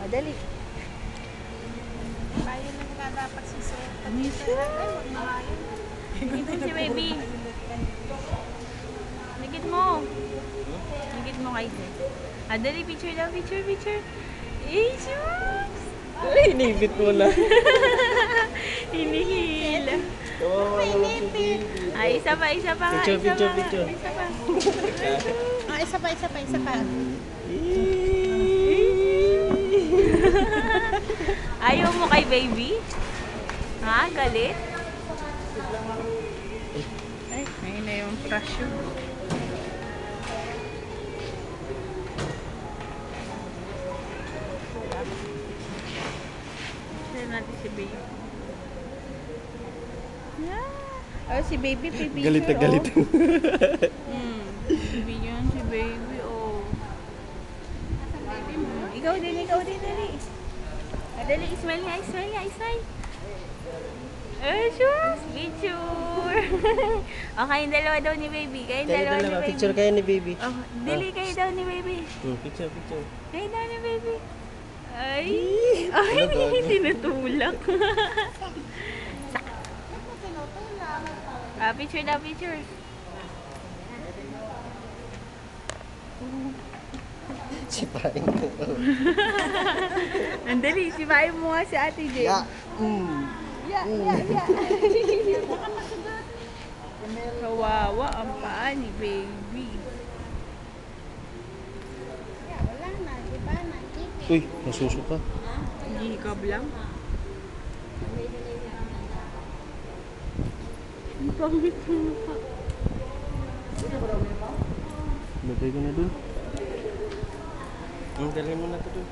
dali. Bayan lang nga dapat susuot. Miso. Ay, wag na nga yun. Dito si baby. Ligit mo. Ligit mo kay Zed. Dali, picture daw, picture. Eh, shucks! Ay, inibit mo na. Hinihila. Kawawa naman si baby. Ay, isa pa nga. Picture, Isa picture, pa. picture. Isa pa. Isa pa. Ayaw mo kay baby? Ha? Galit? Ay, ayun na yung crush yun. Tignan natin si baby. Yeah. Oh, si baby, baby. Galit na galit. Bigyan si baby, oh. Ikaw din, dali. Dali, smile nga. Shucks, picture. Okay, yung dalawa daw ni baby. Kayong Kayo dalawa ni dalawa, baby. picture kayo ni baby. Oh, dali kayo daw ni baby. Picture. Kayo daw ni baby. Ay, Tulog. tinutulak. Picture daw, picture. Sipain ko. Andali, sipain mo nga si Ate Jane. Ya. Kawawa ang paa ni baby. Wala na, di ba? Uy, nasusuka. Hihikab lang. Ang pangit ng mukha. Lagay ko na dun. Ang galing mo na to dun.